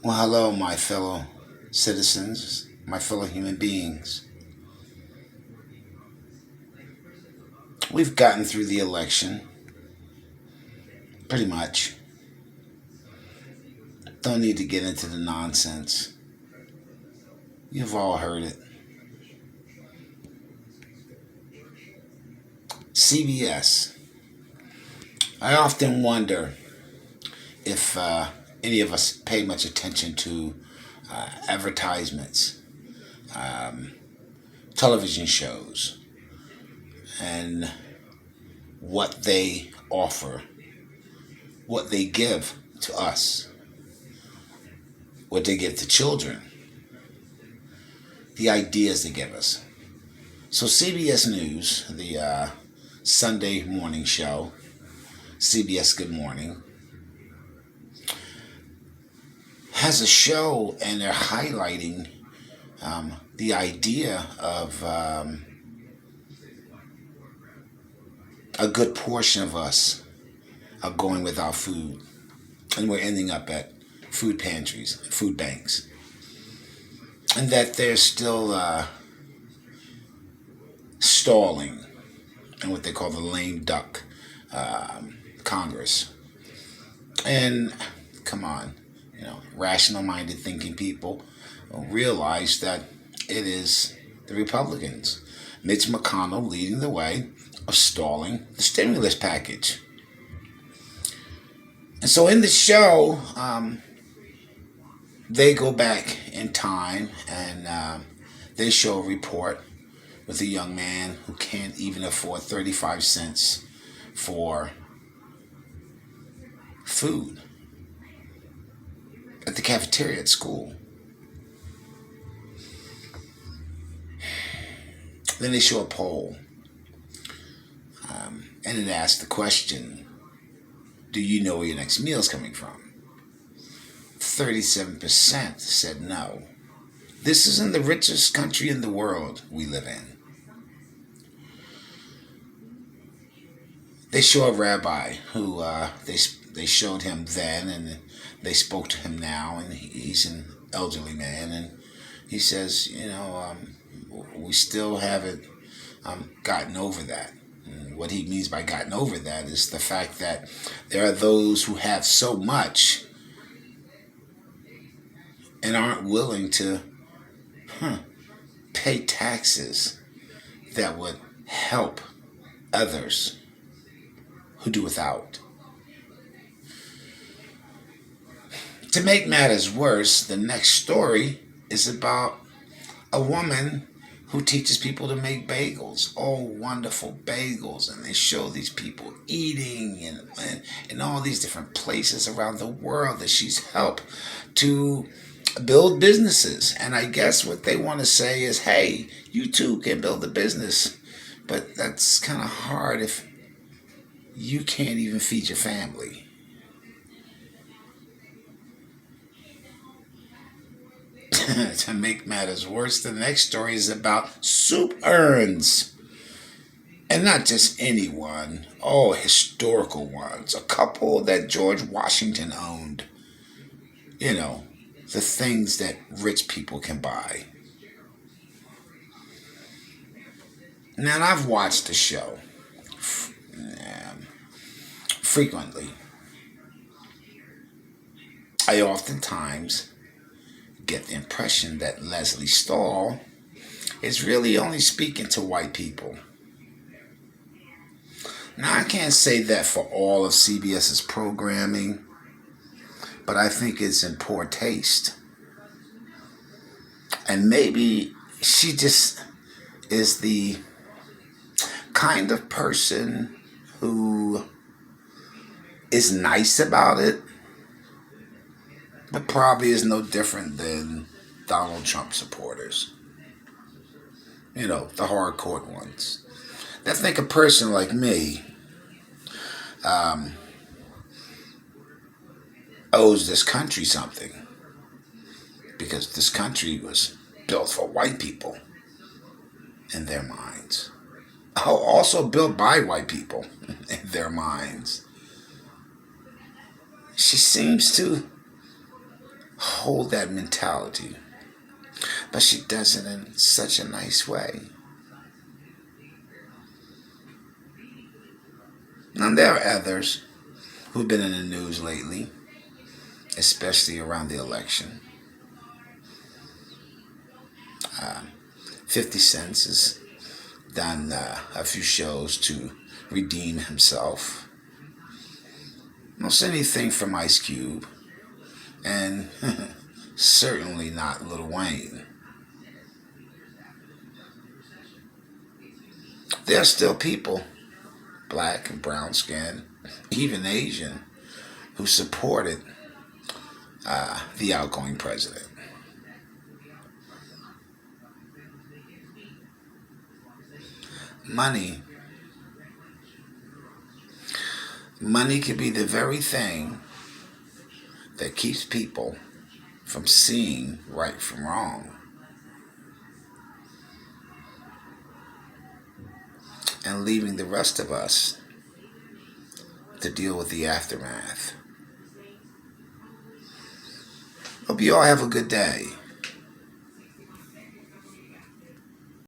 Well, hello, my fellow citizens, my fellow human beings. We've gotten through the election, pretty much. Don't need to get into the nonsense. You've all heard it. CBS. I often wonder if any of us pay much attention to advertisements, um, television shows, and what they offer, what they give to us, what they give to children, the ideas they give us. So, CBS News, the Sunday morning show, CBS Good Morning, has a show and they're highlighting the idea of a good portion of us are going without food, and we're ending up at food pantries, food banks, and that they're still stalling in what they call the lame duck Congress. And come on, rational minded thinking people realize that it is the Republicans, Mitch McConnell leading the way of stalling the stimulus package. And so in the show, they go back in time and they show a report with a young man who can't even afford 35 cents for food at the cafeteria at school. Then they show a poll, and it asks the question, do you know where your next meal is coming from? 37% said no. This isn't the richest country in the world we live in. They show a rabbi who they showed him then, and they spoke to him now, and he's an elderly man, and he says, we still haven't gotten over that. And what he means by gotten over that is the fact that there are those who have so much and aren't willing to pay taxes that would help others who do without. To make matters worse, the next story is about a woman who teaches people to make bagels. Oh, wonderful bagels. And they show these people eating in all these different places around the world that she's helped to build businesses. And I guess what they want to say is, hey, you too can build a business. But that's kind of hard if you can't even feed your family. To make matters worse, the next story is about soup urns. And not just any one, historical ones. A couple that George Washington owned. The things that rich people can buy. Now, and I've watched the show frequently. I oftentimes get the impression that Leslie Stahl is really only speaking to white people. Now, I can't say that for all of CBS's programming, but I think it's in poor taste. And maybe she just is the kind of person who is nice about it, but probably is no different than Donald Trump supporters. The hardcore ones. That think a person like me owes this country something, because this country was built for white people in their minds. Also built by white people in their minds. She seems to hold that mentality. But she does it in such a nice way. Now, there are others who've been in the news lately, especially around the election. 50 Cent has done a few shows to redeem himself. Most anything from Ice Cube, and certainly not Lil Wayne. There are still people, black and brown skin, even Asian, who supported the outgoing president. Money. Money can be the very thing that keeps people from seeing right from wrong and leaving the rest of us to deal with the aftermath. Hope you all have a good day.